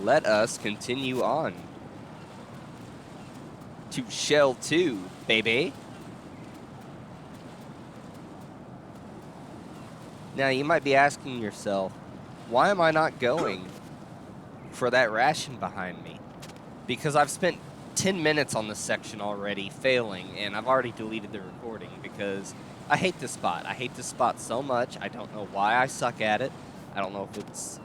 let us continue on to Shell 2, baby. Now, you might be asking yourself, why am I not going for that ration behind me? Because I've spent 10 minutes on this section already failing, and I've already deleted the recording because I hate this spot. I hate this spot so much. I don't know why I suck at it. I don't know if it's...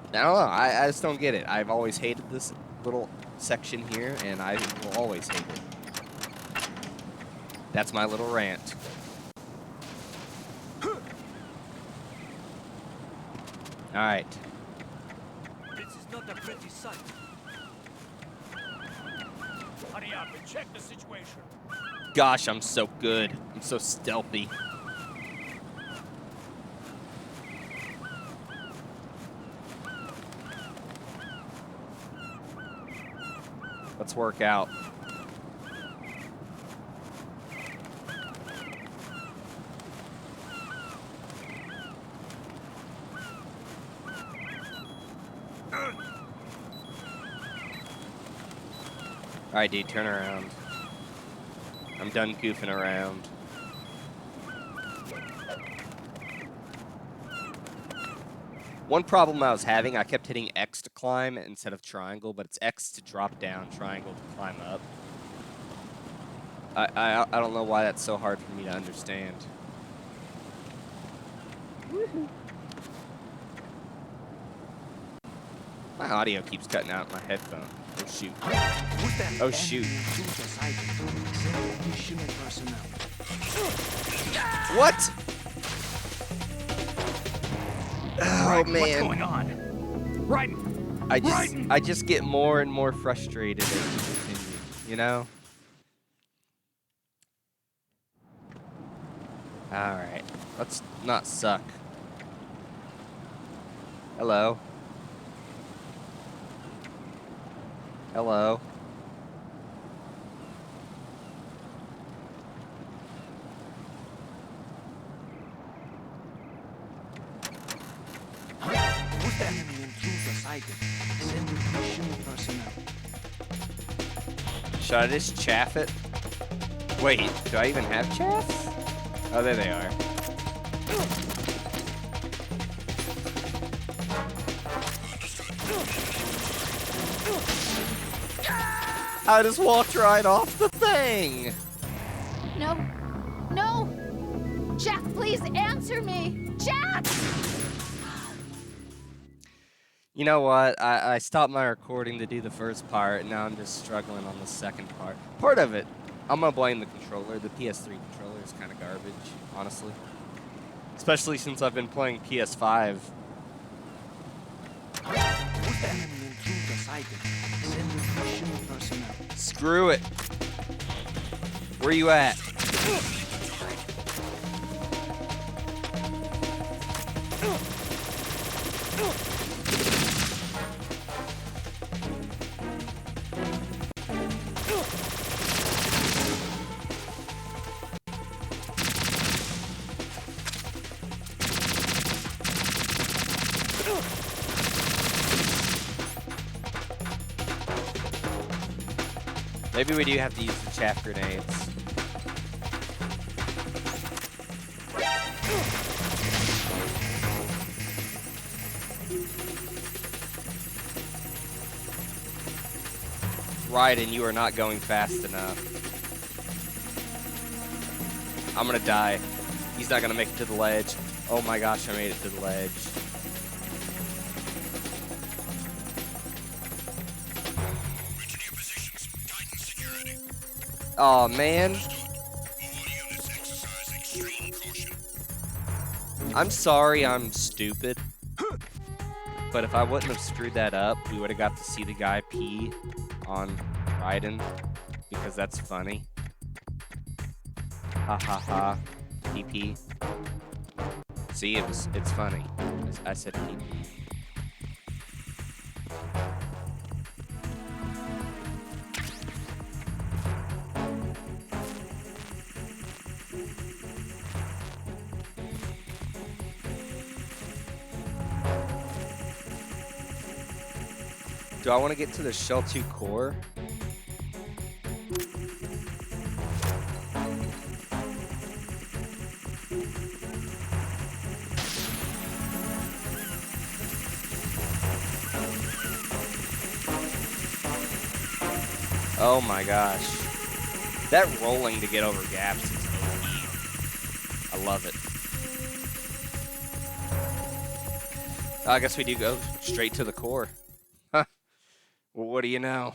I don't know. I just don't get it. I've always hated this little section here, and I will always hate it. That's my little rant. All right. This is not a pretty sight. Hurry up and check the situation. Gosh, I'm so good. I'm so stealthy. Let's work out. All right, dude, turn around. I'm done goofing around. One problem I was having, I kept hitting X to climb instead of triangle, but it's X to drop down, triangle to climb up. I don't know why that's so hard for me to understand. Woohoo. My audio keeps cutting out in my headphone. Oh shoot. Oh shoot. What? Oh man. What's going on? Raiden! I just get more and more frustrated as we continue, you know? Alright. Let's not suck. Hello. Hello. Should I just chaff it? Wait, do I even have chaff? Oh, there they are. I just walked right off the thing. No. No! Jack, please answer me! Jack! You know what? I stopped my recording to do the first part, and now I'm just struggling on the second part. Part of it, I'm going to blame the controller. The PS3 controller is kind of garbage, honestly. Especially since I've been playing PS5. Screw it. Where you at? Maybe we do have to use the chaff grenades. Raiden, you are not going fast enough. I'm gonna die. He's not gonna make it to the ledge. Oh my gosh, I made it to the ledge. Oh man. I'm sorry I'm stupid. But if I wouldn't have screwed that up, we would have got to see the guy pee on Raiden. Because that's funny. Ha ha ha. PP. See, it's funny. I said PP. Do I want to get to the Shell 2 core? Oh my gosh. That rolling to get over gaps is OP. I love it. I guess we do go straight to the core. Huh. Well, what do you know?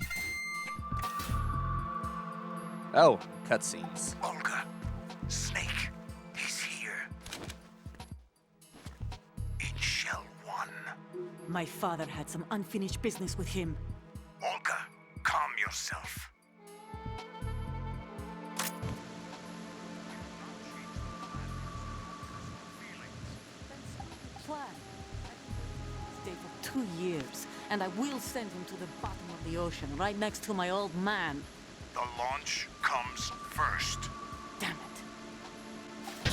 Oh, cutscenes. Olga, Snake, he's here. In Shell 1. My father had some unfinished business with him. Olga, calm yourself. Plan. Stay for 2 years, and I will send him to the bottom of the ocean, right next to my old man. The launch comes first. Damn it.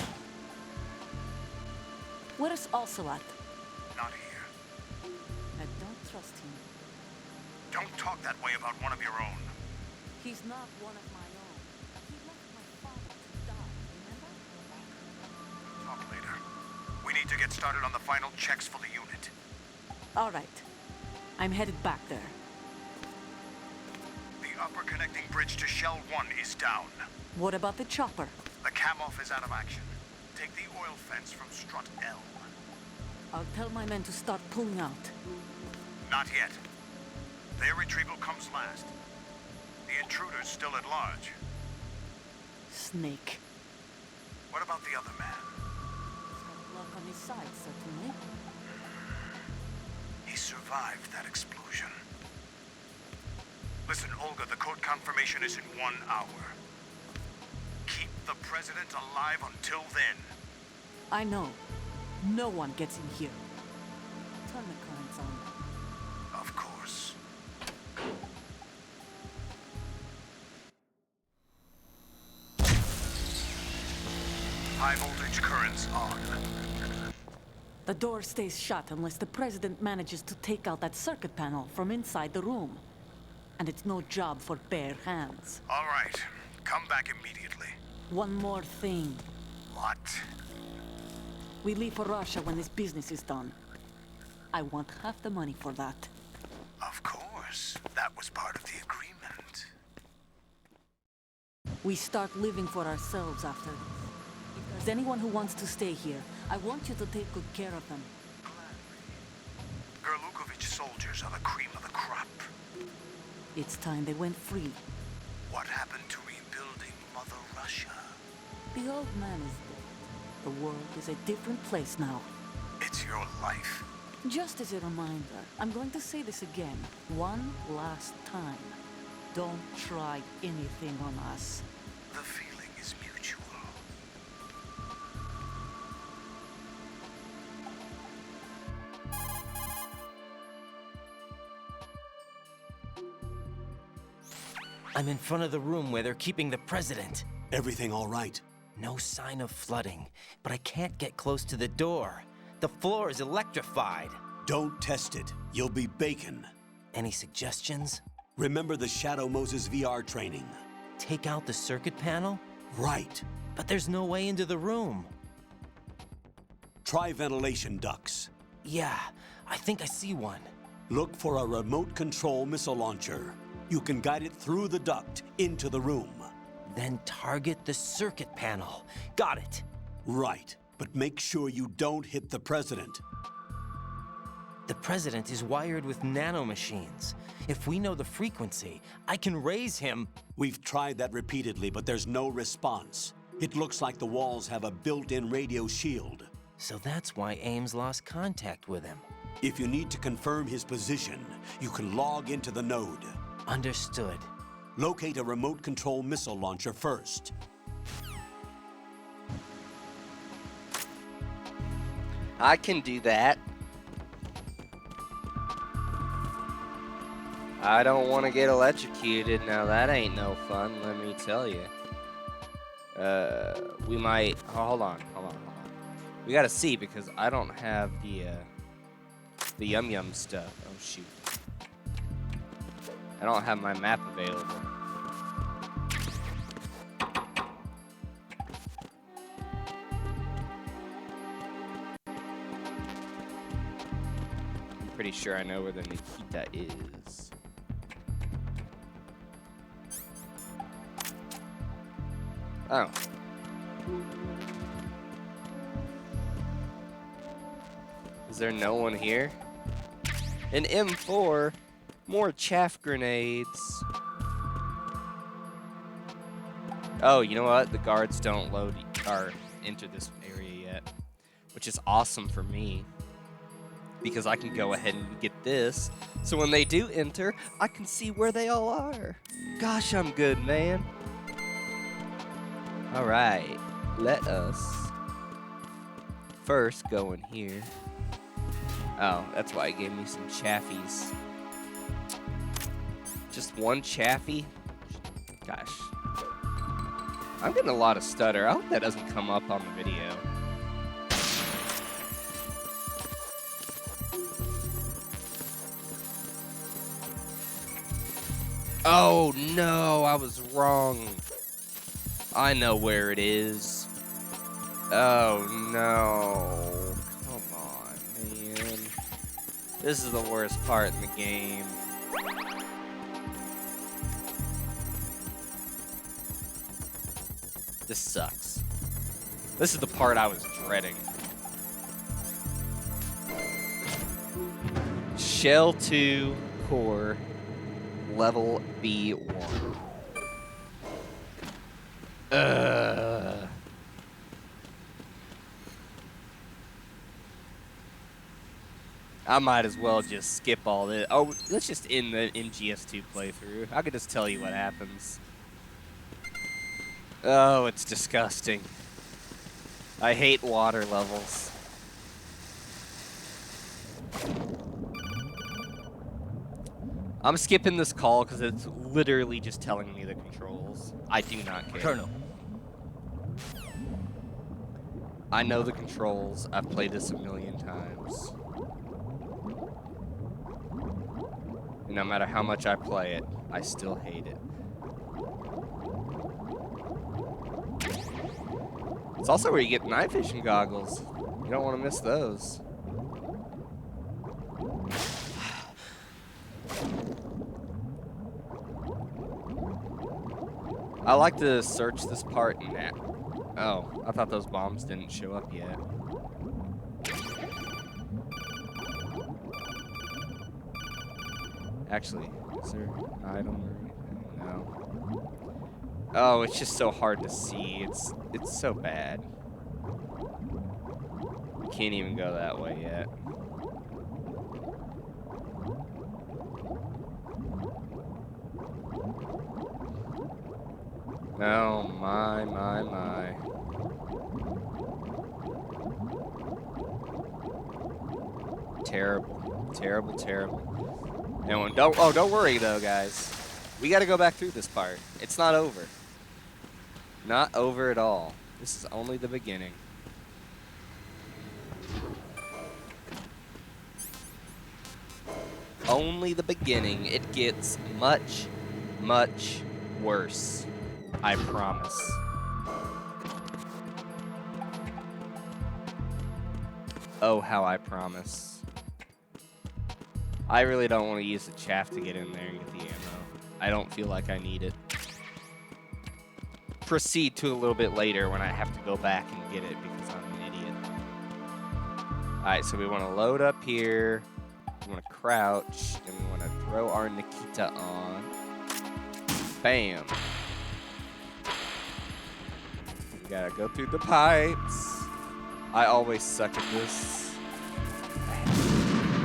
Where is Ocelot? Not here. I don't trust him. Don't talk that way about one of your own. He's not one of my own. He left my father to die, remember? Talk later. We need to get started on the final checks for the unit. All right. I'm headed back there. The upper connecting bridge to Shell 1 is down. What about the chopper? The cam-off is out of action. Take the oil fence from strut L. I'll tell my men to start pulling out. Not yet. Their retrieval comes last. The intruder's still at large. Snake. What about the other man? He's got luck on his side, certainly. He survived that explosion. Listen, Olga, the code confirmation is in 1 hour. Keep the president alive until then. I know. No one gets in here. Turn the currents on. Of course. High voltage currents on. The door stays shut unless the president manages to take out that circuit panel from inside the room. And it's no job for bare hands. All right. Come back immediately. One more thing. What? We leave for Russia when this business is done. I want half the money for that. Of course. That was part of the agreement. We start living for ourselves after this. If there's anyone who wants to stay here, I want you to take good care of them. Gerlukovich soldiers are the cream of the crop. It's time they went free. What happened to rebuilding Mother Russia? The old man is dead. The world is a different place now. It's your life. Just as a reminder, I'm going to say this again, one last time. Don't try anything on us. The feeling is mutual. I'm in front of the room where they're keeping the president. Everything all right? No sign of flooding, but I can't get close to the door. The floor is electrified. Don't test it. You'll be bacon. Any suggestions? Remember the Shadow Moses VR training? Take out the circuit panel? Right. But there's no way into the room. Try ventilation ducts. Yeah, I think I see one. Look for a remote control missile launcher. You can guide it through the duct into the room. Then target the circuit panel. Got it. Right. But make sure you don't hit the president. The president is wired with nanomachines. If we know the frequency, I can raise him. We've tried that repeatedly, but there's no response. It looks like the walls have a built-in radio shield. So that's why Ames lost contact with him. If you need to confirm his position, you can log into the node. Understood. Locate a remote control missile launcher first. I can do that. I don't want to get electrocuted. Now that ain't no fun, let me tell you. We might. Oh, hold on. We gotta see because I don't have the yum yum stuff. Oh shoot. I don't have my map available. I'm pretty sure I know where the Nikita is. Oh. Is there no one here? An M4? More chaff grenades. Oh, you know what? The guards don't load or enter this area yet, which is awesome for me because I can go ahead and get this. So when they do enter, I can see where they all are. Gosh, I'm good, man. All right, let us first go in here. Oh, that's why it gave me some chaffies. Just one chaffee? Gosh. I'm getting a lot of stutter. I hope that doesn't come up on the video. Oh no, I was wrong. I know where it is. Oh no. Come on, man. This is the worst part in the game. This sucks. This is the part I was dreading. Shell 2 core level B1. I might as well just skip all this. Oh, let's just end the MGS2 playthrough. I could just tell you what happens. Oh, it's disgusting. I hate water levels. I'm skipping this call because it's literally just telling me the controls. I do not care. Colonel. I know the controls. I've played this a million times. And no matter how much I play it, I still hate it. It's also where you get night vision goggles. You don't want to miss those. I like to search this part in that. Oh, I thought those bombs didn't show up yet. Actually, is there an item or anything? No. Oh, it's just so hard to see. It's so bad. Can't even go that way yet. Oh, my. Terrible, terrible, terrible. And don't worry though, guys. We got to go back through this part. It's not over. Not over at all. This is only the beginning. Only the beginning. It gets much, much worse. I promise. Oh, how I promise. I really don't want to use the chaff to get in there and get the ammo. I don't feel like I need it. Proceed to a little bit later when I have to go back and get it because I'm an idiot. Alright, so we want to load up here. We want to crouch. And we want to throw our Nikita on. Bam. We gotta go through the pipes. I always suck at this.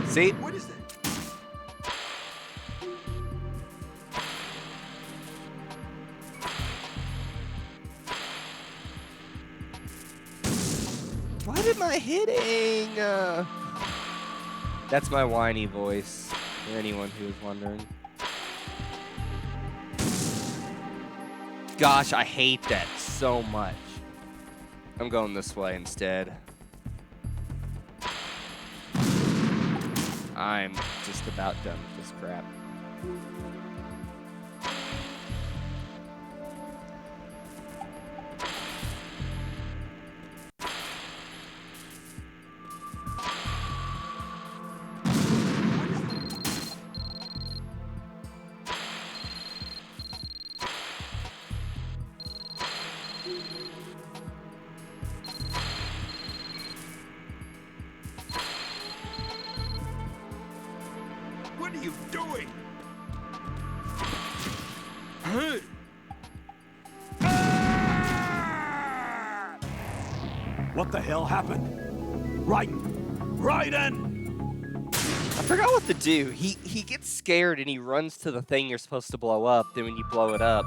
See? What is that? What am I hitting? That's my whiny voice, for anyone who is wondering. Gosh, I hate that so much. I'm going this way instead. I'm just about done with this crap. What are you doing? What the hell happened? Raiden! Raiden! I forgot what to do. He gets scared and he runs to the thing you're supposed to blow up. Then when you blow it up,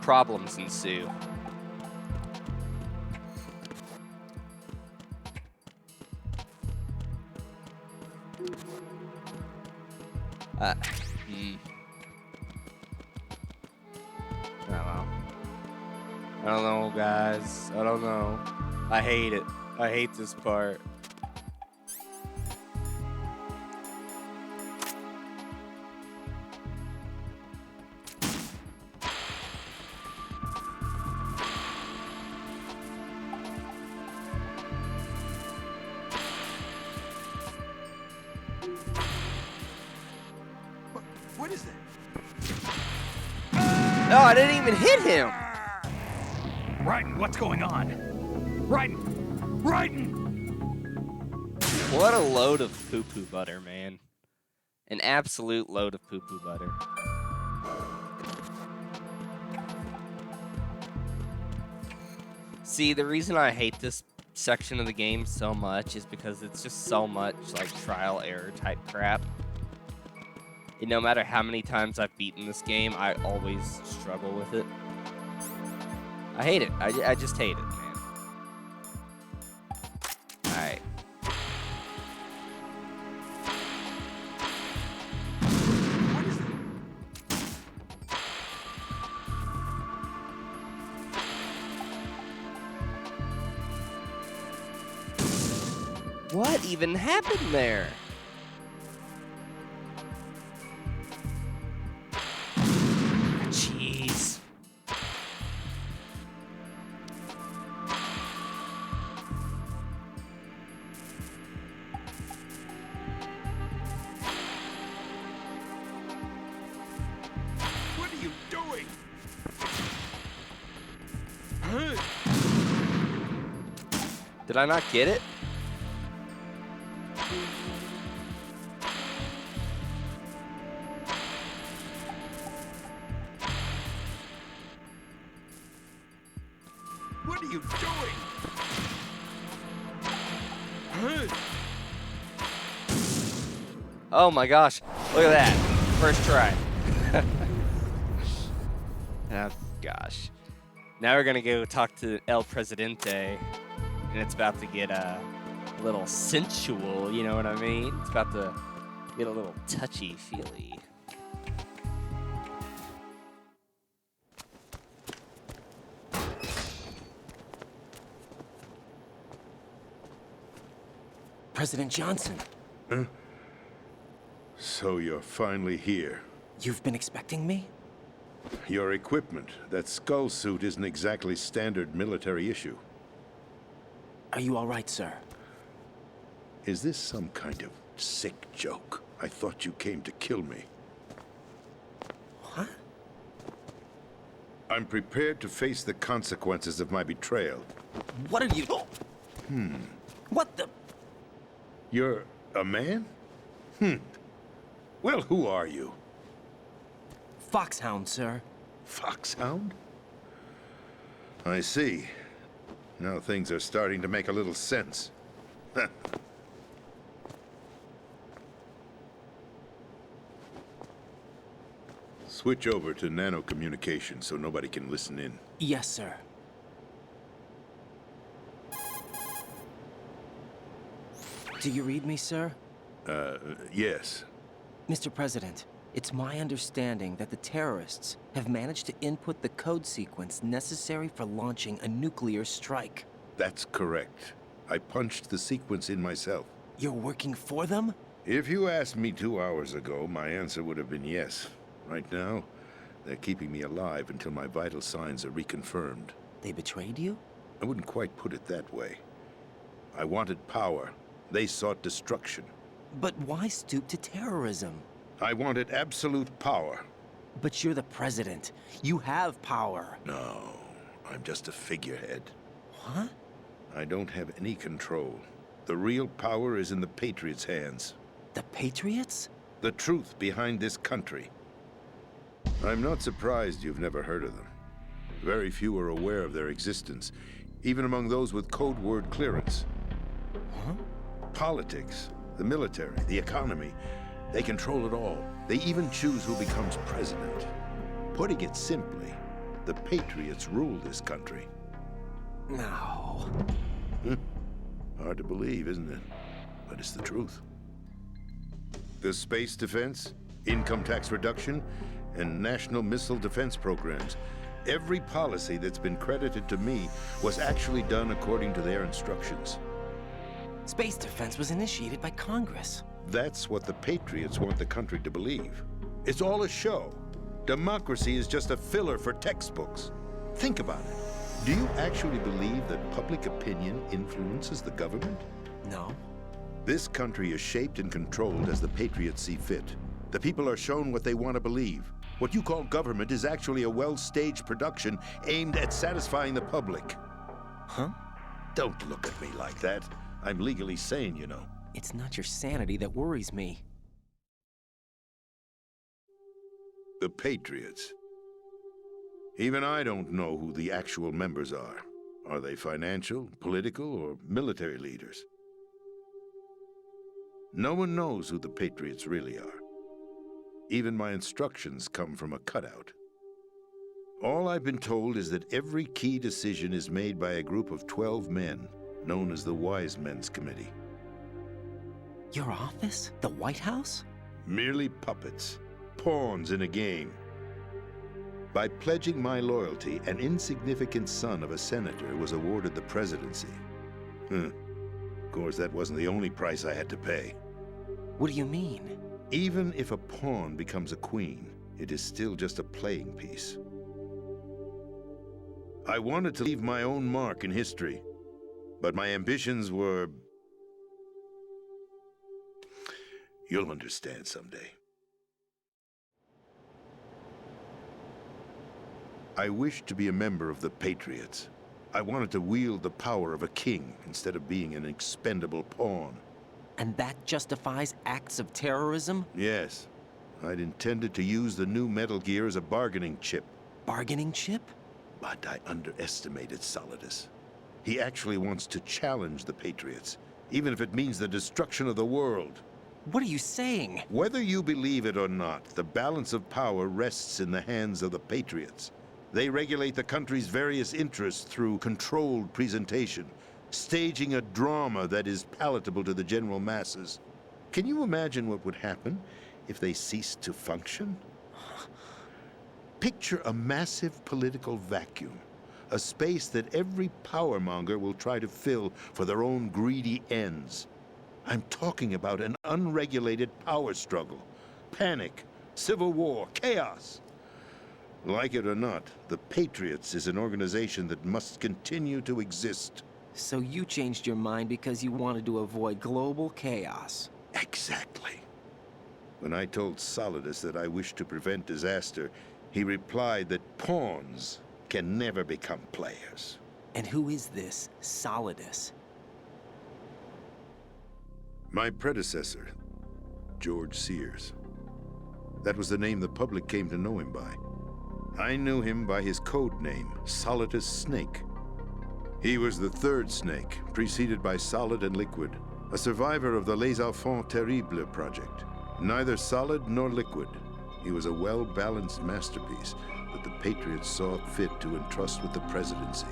problems ensue. I don't know. I don't know, guys. I don't know. I hate it. I hate this part. What is that? No, I didn't even hit him. Raiden, what's going on? Raiden! Raiden! What a load of poo-poo butter, man. An absolute load of poo-poo butter. See, the reason I hate this section of the game so much is because it's just so much like trial error type crap. And no matter how many times I've beaten this game, I always struggle with it. I hate it. I just hate it, man. Alright. What even happened there? Jeez. What are you doing? Did I not get it? What are you doing? Oh my gosh. Look at that. First try. Oh gosh. Now we're gonna go talk to El Presidente, and it's about to get a little sensual, you know what I mean? It's about to get a little touchy-feely. President Johnson, So you're finally here. you've been expecting me? Your equipment, that skull suit, isn't exactly standard military issue. Are you all right, sir? Is this some kind of sick joke? I thought you came to kill me. What? I'm prepared to face the consequences of my betrayal. What are you... What the... You're a man? Well, who are you? Foxhound, sir. Foxhound? I see. Now things are starting to make a little sense. Switch over to nano-communication so nobody can listen in. Yes, sir. Do you read me, sir? Yes. Mr. President, it's my understanding that the terrorists have managed to input the code sequence necessary for launching a nuclear strike. That's correct. I punched the sequence in myself. You're working for them? If you asked me 2 hours ago, my answer would have been yes. Right now, they're keeping me alive until my vital signs are reconfirmed. They betrayed you? I wouldn't quite put it that way. I wanted power. They sought destruction. But why stoop to terrorism? I wanted absolute power. But you're the president. You have power. No, I'm just a figurehead. What? I don't have any control. The real power is in the Patriots' hands. The Patriots? The truth behind this country. I'm not surprised you've never heard of them. Very few are aware of their existence, even among those with code word clearance. Huh? Politics, the military, the economy, they control it all. They even choose who becomes president. Putting it simply, the Patriots rule this country. No. Hard to believe, isn't it? But it's the truth. The space defense, income tax reduction, and national missile defense programs. Every policy that's been credited to me was actually done according to their instructions. Space defense was initiated by Congress. That's what the Patriots want the country to believe. It's all a show. Democracy is just a filler for textbooks. Think about it. Do you actually believe that public opinion influences the government? No. This country is shaped and controlled as the Patriots see fit. The people are shown what they want to believe. What you call government is actually a well-staged production aimed at satisfying the public. Huh? Don't look at me like that. I'm legally sane, you know. It's not your sanity that worries me. The Patriots. Even I don't know who the actual members are. Are they financial, political, or military leaders? No one knows who the Patriots really are. Even my instructions come from a cutout. All I've been told is that every key decision is made by a group of 12 men, known as the Wise Men's Committee. Your office? The White House? Merely puppets, pawns in a game. By pledging my loyalty, an insignificant son of a senator was awarded the presidency. Of course, that wasn't the only price I had to pay. What do you mean? Even if a pawn becomes a queen, it is still just a playing piece. I wanted to leave my own mark in history, but my ambitions were... You'll understand someday. I wished to be a member of the Patriots. I wanted to wield the power of a king instead of being an expendable pawn. And that justifies acts of terrorism? Yes. I'd intended to use the new Metal Gear as a bargaining chip. Bargaining chip? But I underestimated Solidus. He actually wants to challenge the Patriots, even if it means the destruction of the world. What are you saying? Whether you believe it or not, the balance of power rests in the hands of the Patriots. They regulate the country's various interests through controlled presentation, staging a drama that is palatable to the general masses. Can you imagine what would happen if they ceased to function? Picture a massive political vacuum, a space that every powermonger will try to fill for their own greedy ends. I'm talking about an unregulated power struggle, panic, civil war, chaos. Like it or not, the Patriots is an organization that must continue to exist. So you changed your mind because you wanted to avoid global chaos. Exactly. When I told Solidus that I wished to prevent disaster, he replied that pawns can never become players. And who is this Solidus? My predecessor, George Sears. That was the name the public came to know him by. I knew him by his code name, Solidus Snake. He was the third Snake, preceded by Solid and Liquid, a survivor of the Les Enfants Terribles project. Neither solid nor liquid, he was a well-balanced masterpiece that the Patriots saw fit to entrust with the presidency.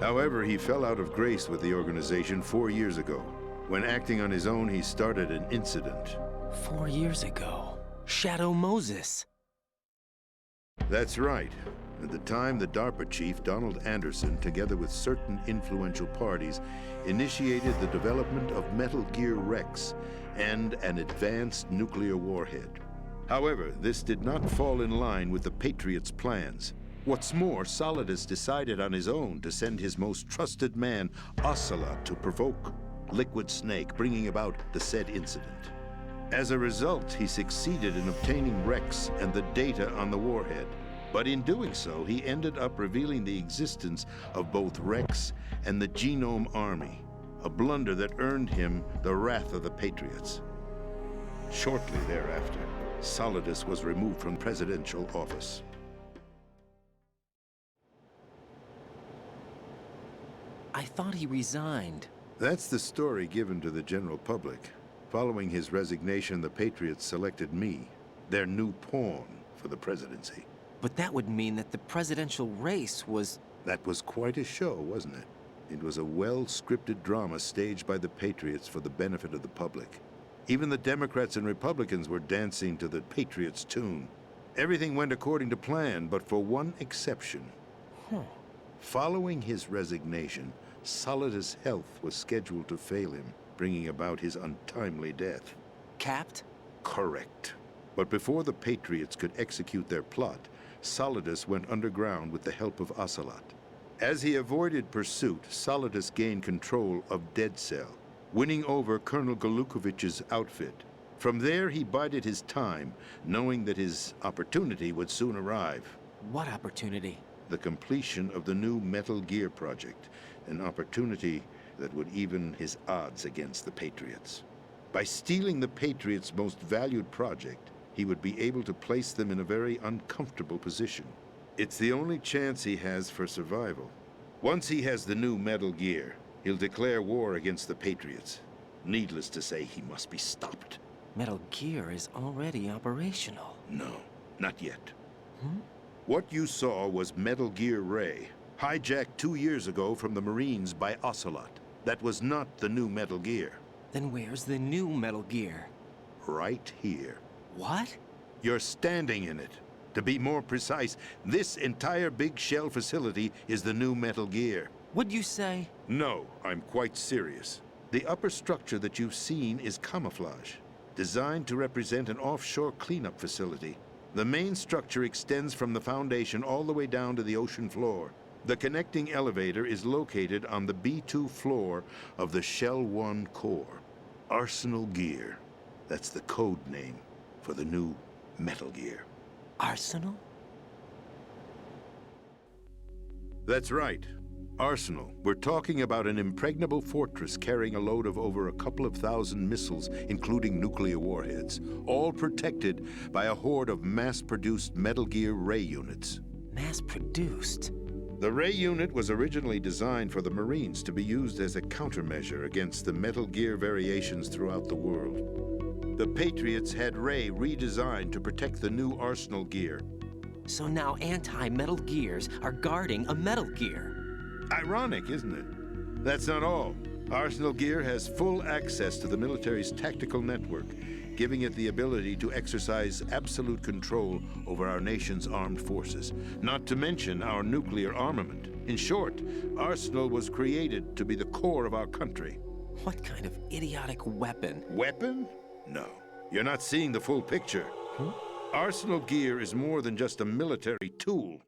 However, he fell out of grace with the organization 4 years ago. When acting on his own, he started an incident. 4 years ago. Shadow Moses. That's right. At the time, the DARPA chief, Donald Anderson, together with certain influential parties, initiated the development of Metal Gear Rex and an advanced nuclear warhead. However, this did not fall in line with the Patriots' plans. What's more, Solidus decided on his own to send his most trusted man, Ocelot, to provoke Liquid Snake, bringing about the said incident. As a result, he succeeded in obtaining Rex and the data on the warhead. But in doing so, he ended up revealing the existence of both Rex and the Genome Army, a blunder that earned him the wrath of the Patriots. Shortly thereafter, Solidus was removed from presidential office. I thought he resigned. That's the story given to the general public. Following his resignation, the Patriots selected me, their new pawn for the presidency. But that would mean that the presidential race was... That was quite a show, wasn't it? It was a well-scripted drama staged by the Patriots for the benefit of the public. Even the Democrats and Republicans were dancing to the Patriots' tune. Everything went according to plan, but for one exception. Following his resignation, Solidus' health was scheduled to fail him, bringing about his untimely death. Capped? Correct. But before the Patriots could execute their plot, Solidus went underground with the help of Ocelot. As he avoided pursuit, Solidus gained control of Dead Cell, winning over Colonel Golukovich's outfit. From there, he bided his time, knowing that his opportunity would soon arrive. What opportunity? The completion of the new Metal Gear project, an opportunity that would even his odds against the Patriots. By stealing the Patriots' most valued project, he would be able to place them in a very uncomfortable position. It's the only chance he has for survival. Once he has the new Metal Gear, he'll declare war against the Patriots. Needless to say, he must be stopped. Metal Gear is already operational. No, not yet. What you saw was Metal Gear Ray, hijacked 2 years ago from the Marines by Ocelot. That was not the new Metal Gear. Then where's the new Metal Gear? Right here. What? You're standing in it. To be more precise, this entire big shell facility is the new Metal Gear. What'd you say? No, I'm quite serious. The upper structure that you've seen is camouflage, designed to represent an offshore cleanup facility. The main structure extends from the foundation all the way down to the ocean floor. The connecting elevator is located on the B2 floor of the Shell 1 core. Arsenal Gear. That's the code name for the new Metal Gear. Arsenal? That's right. Arsenal. We're talking about an impregnable fortress carrying a load of over a couple of thousand missiles, including nuclear warheads, all protected by a horde of mass-produced Metal Gear Ray units. Mass-produced? The Ray unit was originally designed for the Marines to be used as a countermeasure against the Metal Gear variations throughout the world. The Patriots had Ray redesigned to protect the new Arsenal Gear. So now anti-Metal Gears are guarding a Metal Gear. Ironic, isn't it? That's not all. Arsenal Gear has full access to the military's tactical network, giving it the ability to exercise absolute control over our nation's armed forces, not to mention our nuclear armament. In short, Arsenal was created to be the core of our country. What kind of idiotic weapon? Weapon? No. You're not seeing the full picture. Arsenal Gear is more than just a military tool.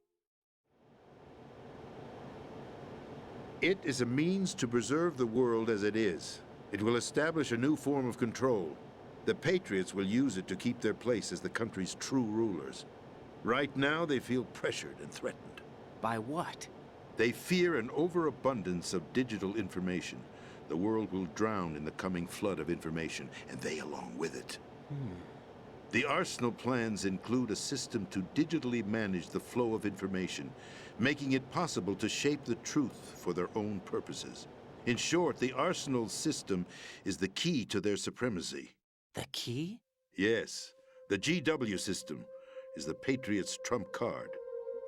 It is a means to preserve the world as it is. It will establish a new form of control. The Patriots will use it to keep their place as the country's true rulers. Right now, they feel pressured and threatened. By what? They fear an overabundance of digital information. The world will drown in the coming flood of information, and they along with it. The Arsenal plans include a system to digitally manage the flow of information, making it possible to shape the truth for their own purposes. In short, the Arsenal system is the key to their supremacy. The key? Yes, the GW system is the Patriots' trump card.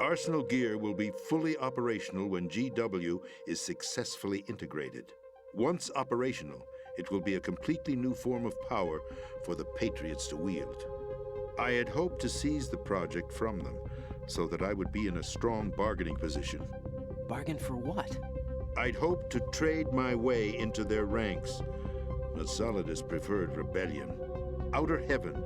Arsenal Gear will be fully operational when GW is successfully integrated. Once operational, it will be a completely new form of power for the Patriots to wield. I had hoped to seize the project from them, so that I would be in a strong bargaining position. Bargain for what? I'd hoped to trade my way into their ranks, but Solidus preferred rebellion. Outer Heaven,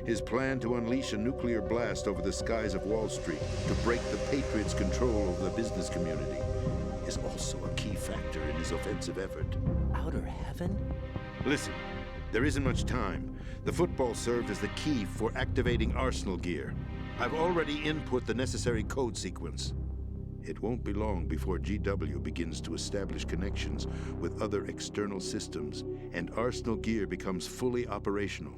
his plan to unleash a nuclear blast over the skies of Wall Street to break the Patriots' control over the business community, is also a key factor in his offensive effort. Outer Heaven? Listen, there isn't much time. The football served as the key for activating Arsenal Gear. I've already input the necessary code sequence. It won't be long before GW begins to establish connections with other external systems, and Arsenal Gear becomes fully operational.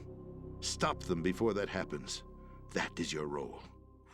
Stop them before that happens. That is your role.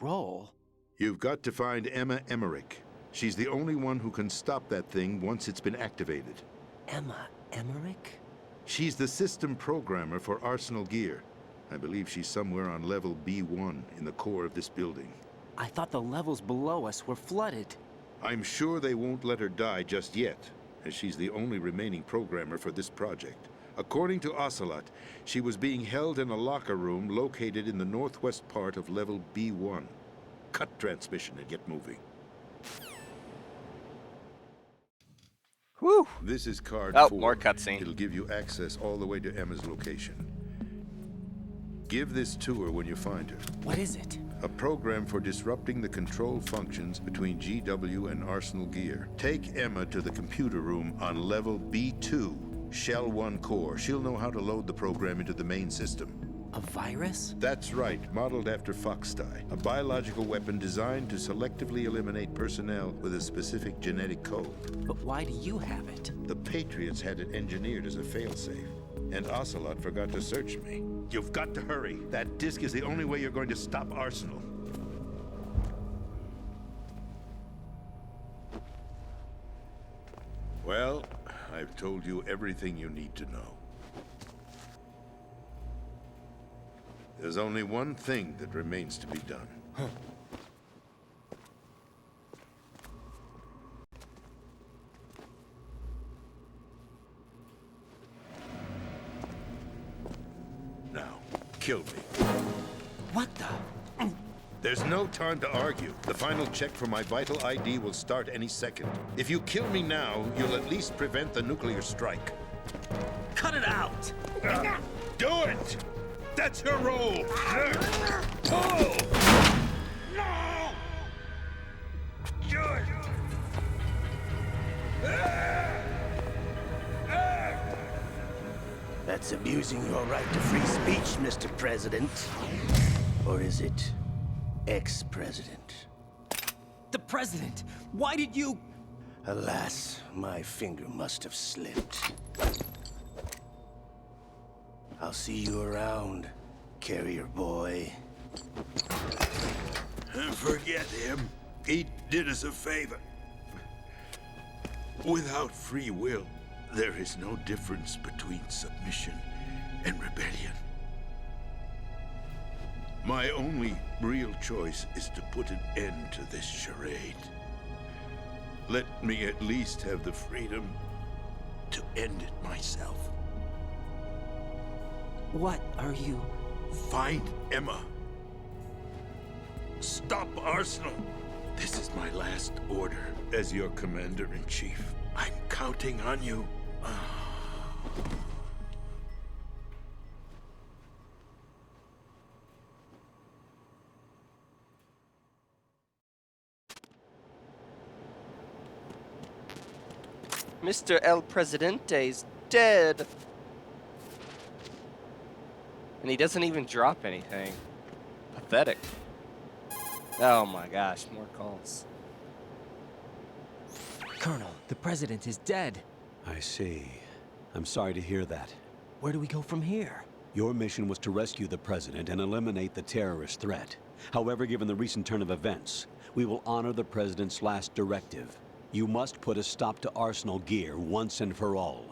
Roll? You've got to find Emma Emmerich. She's the only one who can stop that thing once it's been activated. Emma Emmerich? She's the system programmer for Arsenal Gear. I believe she's somewhere on level B1 in the core of this building. I thought the levels below us were flooded. I'm sure they won't let her die just yet, as she's the only remaining programmer for this project. According to Ocelot, she was being held in a locker room located in the northwest part of level B1. Cut transmission and get moving. Whew. This is card 4. More cutscene. It'll give you access all the way to Emma's location. Give this to her when you find her. What is it? A program for disrupting the control functions between GW and Arsenal Gear. Take Emma to the computer room on level B2, Shell 1 core. She'll know how to load the program into the main system. A virus? That's right, modeled after Foxdie, a biological weapon designed to selectively eliminate personnel with a specific genetic code. But why do you have it? The Patriots had it engineered as a failsafe, and Ocelot forgot to search me. You've got to hurry. That disk is the only way you're going to stop Arsenal. Well, I've told you everything you need to know. There's only one thing that remains to be done. Now, kill me. What the? There's no time to argue. The final check for my vital ID will start any second. If you kill me now, you'll at least prevent the nuclear strike. Cut it out! Do it! That's your role! Pull! No! Good! That's abusing your right to free speech, Mr. President. Or is it ex-president? The president! Why did you... Alas, my finger must have slipped. I'll see you around, carrier boy. Forget him. He did us a favor. Without free will, there is no difference between submission and rebellion. My only real choice is to put an end to this charade. Let me at least have the freedom to end it myself. What are you... Find Emma. Stop Arsenal. This is my last order as your commander-in-chief. I'm counting on you. Mr. El Presidente's dead. And he doesn't even drop anything. Pathetic. Oh my gosh, more calls. Colonel, the president is dead. I see. I'm sorry to hear that. Where do we go from here? Your mission was to rescue the president and eliminate the terrorist threat. However, given the recent turn of events, we will honor the president's last directive. You must put a stop to Arsenal Gear once and for all.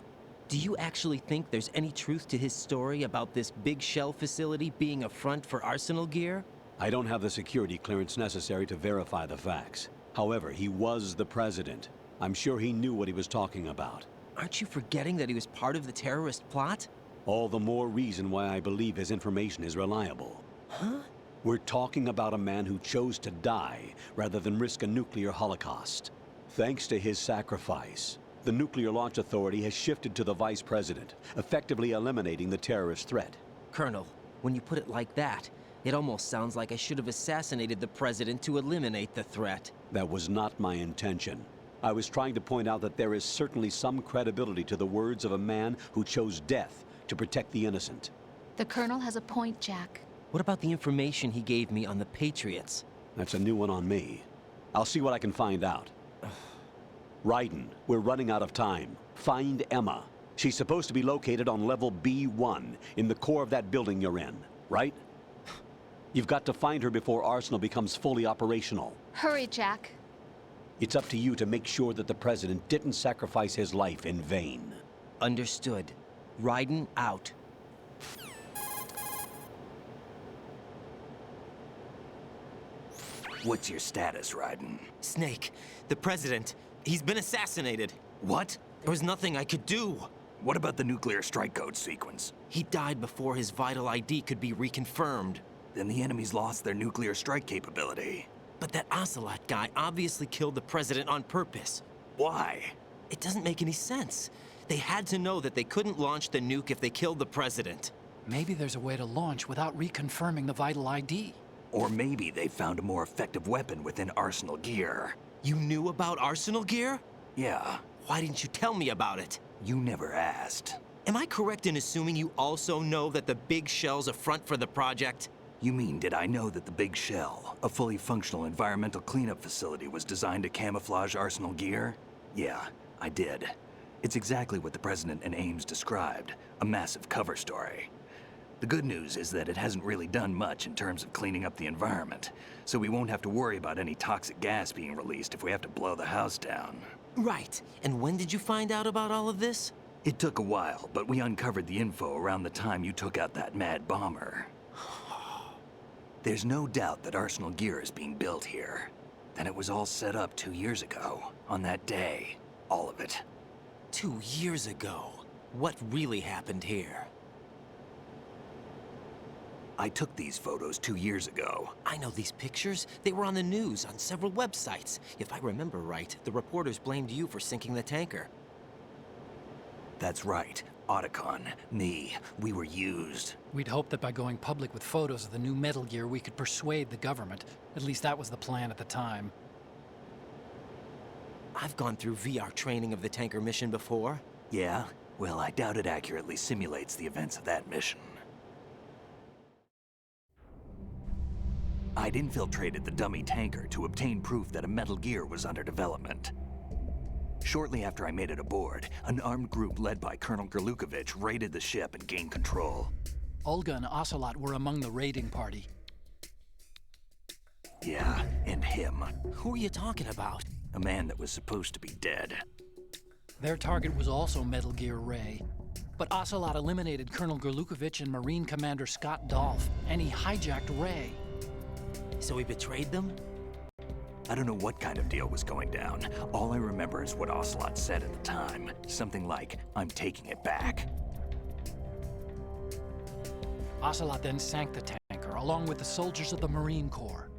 Do you actually think there's any truth to his story about this big shell facility being a front for Arsenal Gear? I don't have the security clearance necessary to verify the facts. However, he was the president. I'm sure he knew what he was talking about. Aren't you forgetting that he was part of the terrorist plot? All the more reason why I believe his information is reliable. Huh? We're talking about a man who chose to die rather than risk a nuclear holocaust. Thanks to his sacrifice, the Nuclear Launch Authority has shifted to the vice president, effectively eliminating the terrorist threat. Colonel, when you put it like that, it almost sounds like I should have assassinated the president to eliminate the threat. That was not my intention. I was trying to point out that there is certainly some credibility to the words of a man who chose death to protect the innocent. The Colonel has a point, Jack. What about the information he gave me on the Patriots? That's a new one on me. I'll see what I can find out. Raiden, we're running out of time. Find Emma. She's supposed to be located on level B1, in the core of that building you're in. right? You've got to find her before Arsenal becomes fully operational. Hurry, Jack. It's up to you to make sure that the President didn't sacrifice his life in vain. Understood. Raiden out. What's your status, Raiden? Snake, the President, he's been assassinated. What? There was nothing I could do. What about the nuclear strike code sequence? He died before his vital ID could be reconfirmed. Then the enemy's lost their nuclear strike capability. But that Ocelot guy obviously killed the President on purpose. Why? It doesn't make any sense. They had to know that they couldn't launch the nuke if they killed the President. Maybe there's a way to launch without reconfirming the vital ID. Or maybe they found a more effective weapon within Arsenal gear. You knew about Arsenal gear? Yeah, Why didn't you tell me about it? you never asked. Am I correct in assuming you also know that the Big Shell's a front for the project? You mean, did I know that the Big Shell, a fully functional environmental cleanup facility, was designed to camouflage Arsenal gear? Yeah, I did. It's exactly what the President and Ames described, a massive cover story. The good news is that it hasn't really done much in terms of cleaning up the environment, so we won't have to worry about any toxic gas being released if we have to blow the house down. Right. And when did you find out about all of this? It took a while, but we uncovered the info around the time you took out that mad bomber. There's no doubt that Arsenal gear is being built here. Then it was all set up 2 years ago, on that day. All of it. 2 years ago. What really happened here? I took these photos 2 years ago. I know these pictures. They were on the news, on several websites. If I remember right, the reporters blamed you for sinking the tanker. That's right. Otacon, me, we were used. We'd hoped that by going public with photos of the new Metal Gear, we could persuade the government. At least that was the plan at the time. I've gone through VR training of the tanker mission before. Yeah? Well, I doubt it accurately simulates the events of that mission. I'd infiltrated the dummy tanker to obtain proof that a Metal Gear was under development. Shortly after I made it aboard, an armed group led by Colonel Gerlukovich raided the ship and gained control. Olga and Ocelot were among the raiding party. Yeah, and him. Who are you talking about? A man that was supposed to be dead. Their target was also Metal Gear Ray. But Ocelot eliminated Colonel Gerlukovich and Marine Commander Scott Dolph, and he hijacked Ray. So he betrayed them? I don't know what kind of deal was going down. All I remember is what Ocelot said at the time. Something like, "I'm taking it back." Ocelot then sank the tanker, along with the soldiers of the Marine Corps.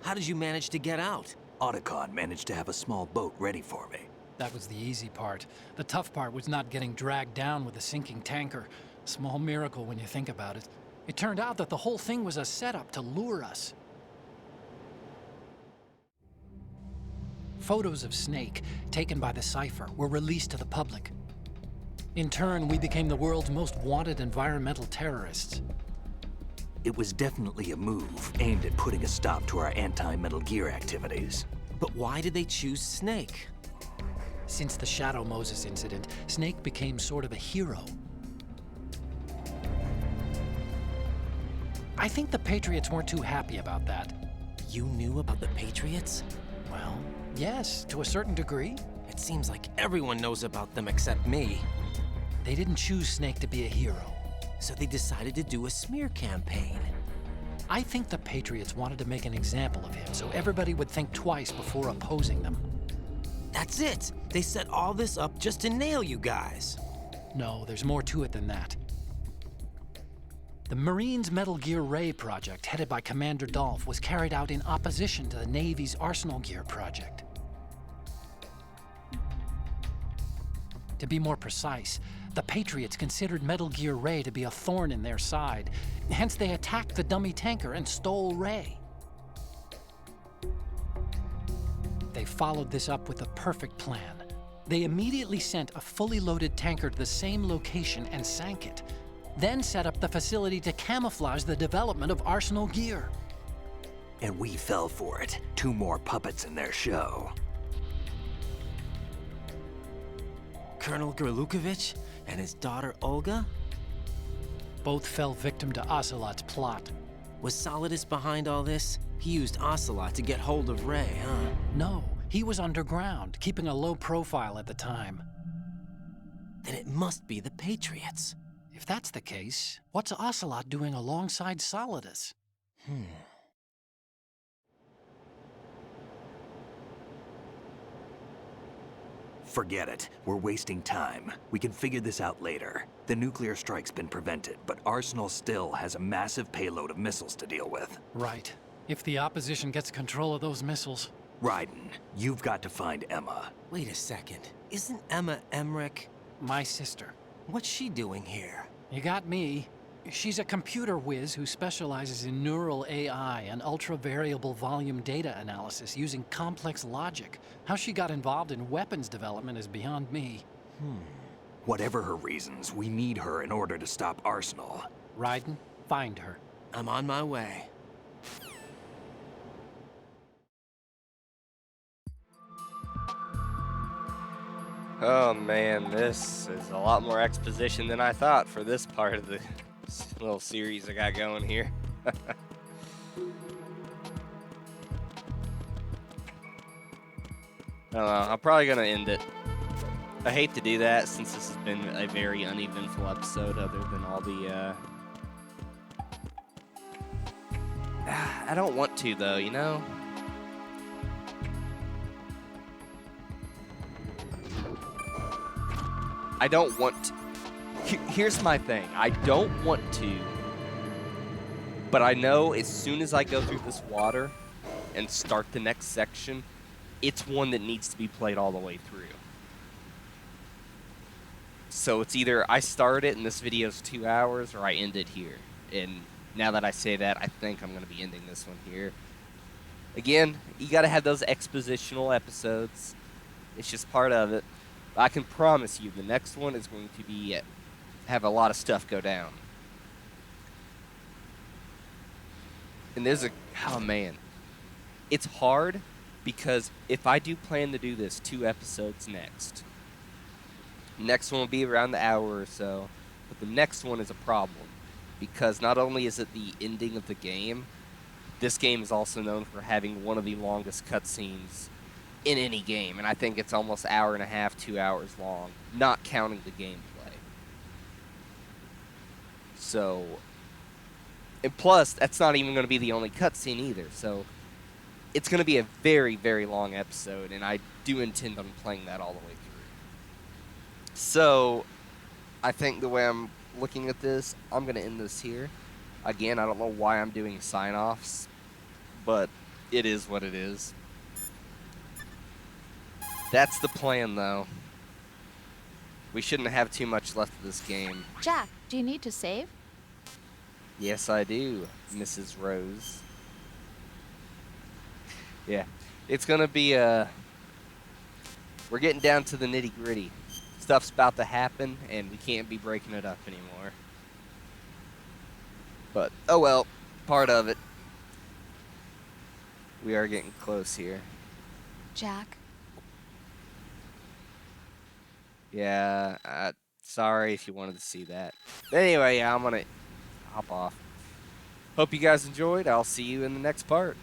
How did you manage to get out? Otacon managed to have a small boat ready for me. That was the easy part. The tough part was not getting dragged down with a sinking tanker. Small miracle when you think about it. It turned out that the whole thing was a setup to lure us. Photos of Snake, taken by the Cypher, were released to the public. In turn, we became the world's most wanted environmental terrorists. It was definitely a move aimed at putting a stop to our anti-Metal Gear activities. But why did they choose Snake? Since the Shadow Moses incident, Snake became sort of a hero. I think the Patriots weren't too happy about that. You knew about the Patriots? Well, yes, to a certain degree. It seems like everyone knows about them except me. They didn't choose Snake to be a hero. So they decided to do a smear campaign. I think the Patriots wanted to make an example of him so everybody would think twice before opposing them. That's it! They set all this up just to nail you guys. No, there's more to it than that. The Marines' Metal Gear Ray project, headed by Commander Dolph, was carried out in opposition to the Navy's Arsenal Gear project. To be more precise, the Patriots considered Metal Gear Ray to be a thorn in their side. Hence, they attacked the dummy tanker and stole Ray. They followed this up with a perfect plan. They immediately sent a fully loaded tanker to the same location and sank it, then set up the facility to camouflage the development of Arsenal Gear. And we fell for it. 2 more puppets in their show. Colonel Gerlukovich and his daughter Olga? Both fell victim to Ocelot's plot. Was Solidus behind all this? He used Ocelot to get hold of Ray, huh? No, he was underground, keeping a low profile at the time. Then it must be the Patriots. If that's the case, what's Ocelot doing alongside Solidus? Forget it. We're wasting time. We can figure this out later. The nuclear strike's been prevented, but Arsenal still has a massive payload of missiles to deal with. Right. If the opposition gets control of those missiles... Raiden, you've got to find Emma. Wait a second. Isn't Emma Emmerich? My sister. What's she doing here? You got me. She's a computer whiz who specializes in neural AI and ultra-variable volume data analysis using complex logic. How she got involved in weapons development is beyond me. Whatever her reasons, we need her in order to stop Arsenal. Raiden, find her. I'm on my way. Oh man, this is a lot more exposition than I thought for this part of the little series I got going here. I don't know, I'm probably gonna end it. I hate to do that since this has been a very uneventful episode other than all the, I don't want to though, you know? I don't want to. Here's my thing. I don't want to, but I know as soon as I go through this water and start the next section, it's one that needs to be played all the way through. So it's either I start it and this video's 2 hours, or I end it here. And now that I say that, I think I'm going to be ending this one here. Again, you got to have those expositional episodes. It's just part of it. I can promise you the next one is going to be have a lot of stuff go down. And there's oh man. It's hard because if I do plan to do this 2 episodes next one will be around the hour or so, but the next one is a problem because not only is it the ending of the game, this game is also known for having one of the longest cutscenes in any game, and I think it's almost an hour and a half, 2 hours long, not counting the gameplay. So, and plus, that's not even going to be the only cutscene either, so it's going to be a very, very long episode, and I do intend on playing that all the way through. So, I think the way I'm looking at this, I'm going to end this here. Again, I don't know why I'm doing sign-offs, but it is what it is. That's the plan, though. We shouldn't have too much left of this game. Jack, do you need to save? Yes, I do, Mrs. Rose. Yeah, it's gonna be, we're getting down to the nitty-gritty. Stuff's about to happen, and we can't be breaking it up anymore. But, oh well, part of it. We are getting close here. Jack? Yeah, sorry if you wanted to see that. But anyway, yeah, I'm gonna hop off. Hope you guys enjoyed. I'll see you in the next part.